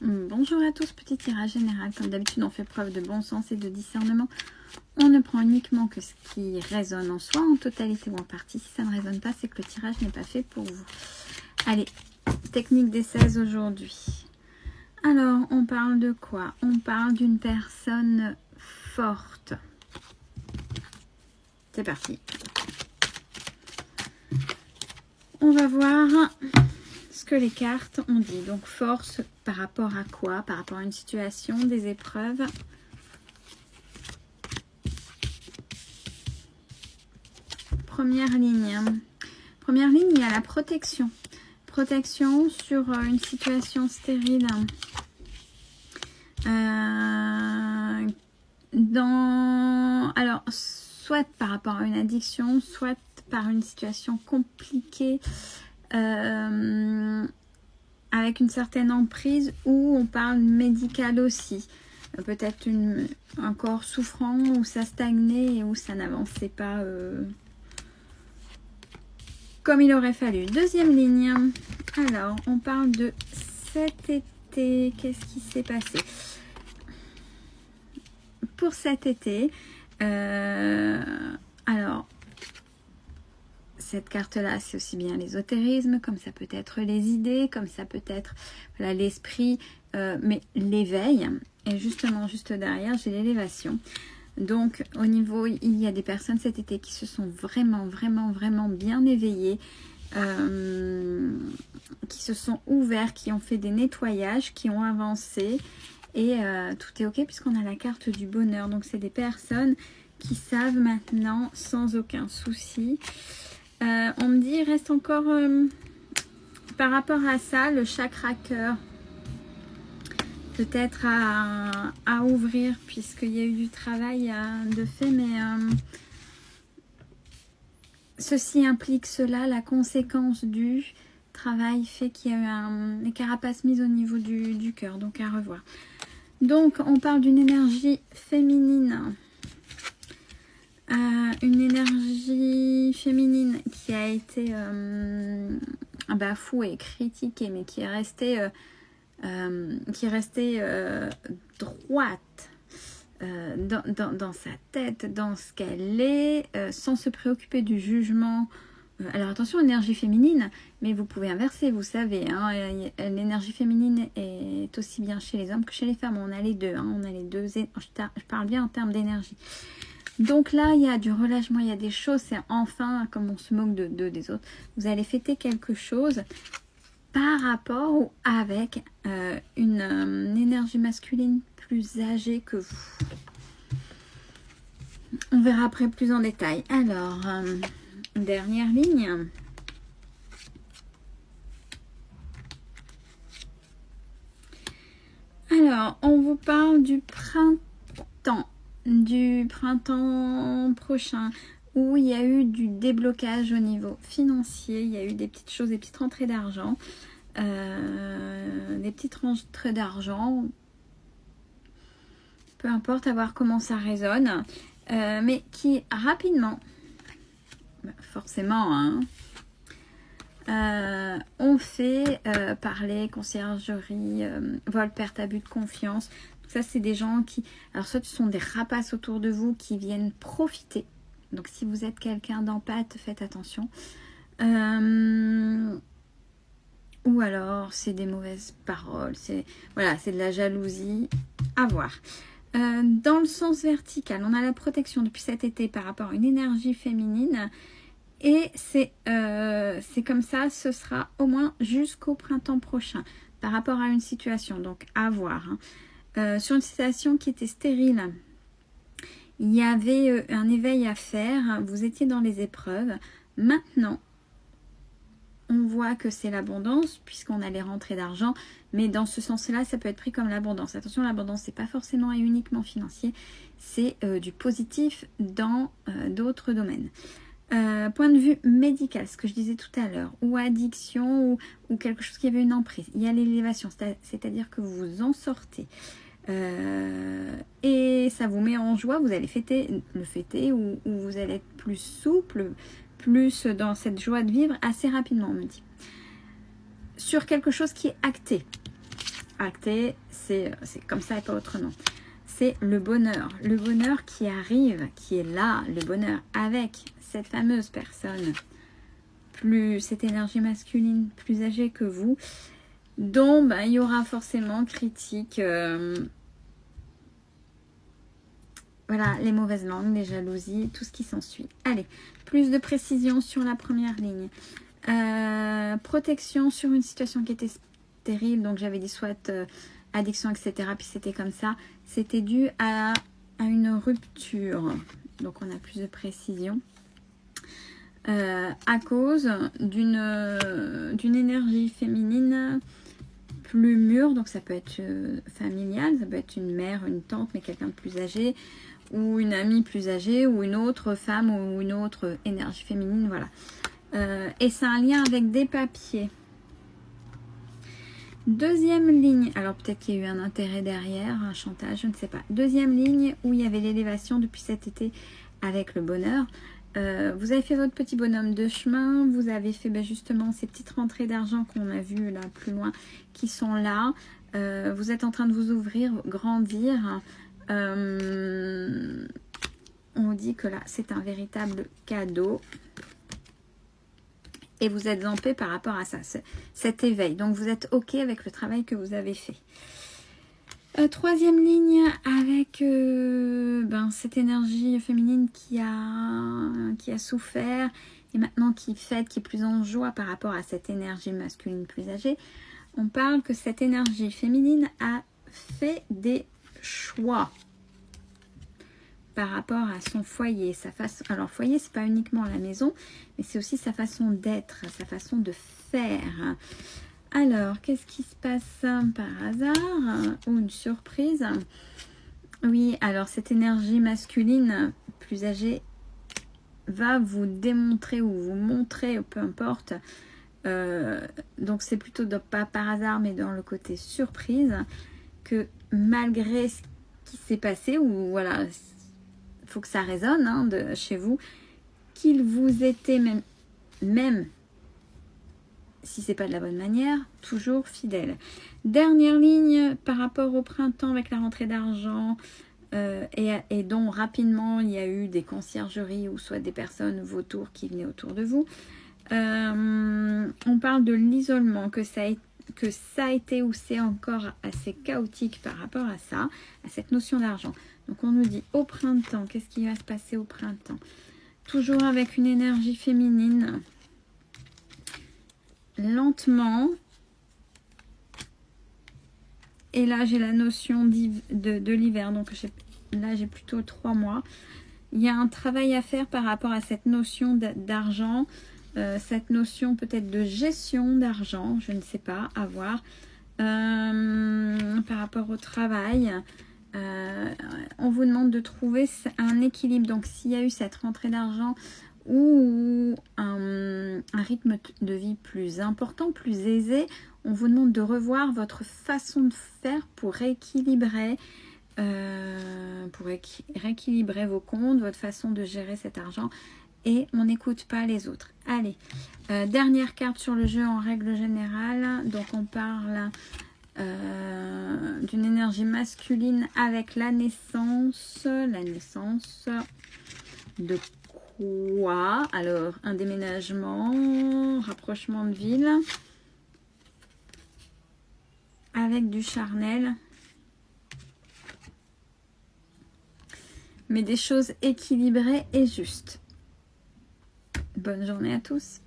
Bonjour à tous, petit tirage général. Comme d'habitude, on fait preuve de bon sens et de discernement. On ne prend uniquement que ce qui résonne en soi, en totalité ou en partie. Si ça ne résonne pas, c'est que le tirage n'est pas fait pour vous. Allez, technique des 16 aujourd'hui. Alors, on parle de quoi? On parle d'une personne forte. C'est parti. On va voir ce que les cartes ont dit. Donc, force par rapport à quoi? Par rapport à une situation, des épreuves. Première ligne. Première ligne, il y a la protection. Protection sur une situation stérile. Alors, soit par rapport à une addiction, soit par une situation compliquée, avec une certaine emprise, où on parle médical aussi. Peut-être un corps souffrant, où ça stagnait et où ça n'avançait pas comme il aurait fallu. Deuxième ligne. Alors, on parle de cet été. Qu'est-ce qui s'est passé pour cet été? Alors, cette carte-là, c'est aussi bien l'ésotérisme, comme ça peut être les idées, comme ça peut être voilà, l'esprit, mais l'éveil. Et justement, juste derrière, j'ai l'élévation. Donc, au niveau, il y a des personnes cet été qui se sont vraiment bien éveillées, qui se sont ouverts, qui ont fait des nettoyages, qui ont avancé. Et tout est ok puisqu'on a la carte du bonheur. Donc, c'est des personnes qui savent maintenant sans aucun souci. On me dit, il reste encore, par rapport à ça, le chakra cœur. Peut-être à ouvrir puisqu'il y a eu du travail de fait, mais ceci implique cela, la conséquence du travail fait qu'il y a eu des carapaces mises au niveau du cœur, donc à revoir. Donc on parle d'une énergie féminine, une énergie féminine qui a été bafouée, critiquée, mais qui est restée droite dans sa tête, dans ce qu'elle est, sans se préoccuper du jugement. Alors attention, énergie féminine, mais vous pouvez inverser, vous savez, hein, l'énergie féminine est aussi bien chez les hommes que chez les femmes. On a les deux, hein, on a les deux. Je parle bien en termes d'énergie. Donc là, il y a du relâchement, il y a des choses, c'est enfin, comme on se moque des autres, vous allez fêter quelque chose par rapport ou avec une énergie masculine plus âgée que vous. On verra après plus en détail. Alors, dernière ligne. Alors, on vous parle du printemps prochain, où il y a eu du déblocage au niveau financier, il y a eu des petites choses, des petites rentrées d'argent, peu importe, à voir comment ça résonne, mais qui rapidement, forcément, hein, on fait parler, conciergerie, vol, perte, abus de confiance. Ça, c'est des gens qui... Alors, soit ce sont des rapaces autour de vous qui viennent profiter. Donc, si vous êtes quelqu'un d'empathe, faites attention. Ou alors, c'est des mauvaises paroles. Voilà, c'est de la jalousie. À voir. Dans le sens vertical, on a la protection depuis cet été par rapport à une énergie féminine. Et c'est comme ça, ce sera au moins jusqu'au printemps prochain par rapport à une situation. Donc, à voir. Hein. Sur une situation qui était stérile, il y avait un éveil à faire, vous étiez dans les épreuves. Maintenant, on voit que c'est l'abondance, puisqu'on a les rentrées d'argent, mais dans ce sens-là, ça peut être pris comme l'abondance. Attention, l'abondance, c'est pas forcément et uniquement financier, c'est du positif dans d'autres domaines. Point de vue médical, ce que je disais tout à l'heure, ou addiction, ou quelque chose qui avait une emprise, il y a l'élévation, c'est-à-dire que vous vous en sortez. Et ça vous met en joie, vous allez le fêter ou vous allez être plus souple, plus dans cette joie de vivre assez rapidement, on me dit. Sur quelque chose qui est acté. acté, c'est comme ça et pas autrement. C'est le bonheur qui arrive, qui est là, le bonheur avec cette fameuse personne, plus cette énergie masculine, plus âgée que vous, dont il y aura forcément critique, voilà, les mauvaises langues, les jalousies, tout ce qui s'ensuit. Allez, plus de précision sur la première ligne. Protection sur une situation qui était stérile, donc j'avais dit soit addiction, etc. Puis c'était comme ça. C'était dû à une rupture. Donc on a plus de précision. À cause d'une énergie féminine plus mûre. Donc ça peut être familial, ça peut être une mère, une tante, mais quelqu'un de plus âgé. Ou une amie plus âgée, ou une autre femme, ou une autre énergie féminine, voilà. Et c'est un lien avec des papiers. Deuxième ligne, alors peut-être qu'il y a eu un intérêt derrière, un chantage, je ne sais pas. Deuxième ligne où il y avait l'élévation depuis cet été avec le bonheur. Vous avez fait votre petit bonhomme de chemin, vous avez fait justement ces petites rentrées d'argent qu'on a vues là plus loin qui sont là. Vous êtes en train de vous ouvrir, grandir. On dit que là c'est un véritable cadeau. Et vous êtes en paix par rapport à ça, cet éveil. Donc vous êtes OK avec le travail que vous avez fait. Troisième ligne avec cette énergie féminine qui a souffert et maintenant qui fête, qui est plus en joie par rapport à cette énergie masculine plus âgée. On parle que cette énergie féminine a fait des choix par rapport à son foyer, sa façon. Alors foyer, c'est pas uniquement la maison, mais c'est aussi sa façon d'être, sa façon de faire. Alors, qu'est-ce qui se passe par hasard ou une surprise? Oui, alors cette énergie masculine plus âgée va vous démontrer ou vous montrer, peu importe. Donc c'est plutôt pas par hasard, mais dans le côté surprise, que malgré ce qui s'est passé, ou voilà, faut que ça résonne de chez vous, qu'il vous était même si c'est pas de la bonne manière, toujours fidèle. Dernière ligne par rapport au printemps avec la rentrée d'argent et dont rapidement il y a eu des conciergeries ou soit des personnes vautours qui venaient autour de vous. On parle de l'isolement, que ça a été ou c'est encore assez chaotique par rapport à ça, à cette notion d'argent. Donc on nous dit au printemps, qu'est-ce qui va se passer au printemps? Toujours avec une énergie féminine, lentement. Et là j'ai la notion de l'hiver, donc là j'ai plutôt 3 mois. Il y a un travail à faire par rapport à cette notion d'argent, cette notion peut-être de gestion d'argent, je ne sais pas, à voir. Par rapport au travail, on vous demande de trouver un équilibre. Donc s'il y a eu cette rentrée d'argent ou un rythme de vie plus important, plus aisé, on vous demande de revoir votre façon de faire pour rééquilibrer, vos comptes, votre façon de gérer cet argent, et on n'écoute pas les autres. Allez, dernière carte sur le jeu en règle générale. Donc on parle d'une énergie masculine avec la naissance de quoi? Alors, un déménagement, rapprochement de ville, avec du charnel, mais des choses équilibrées et justes. Bonne journée à tous.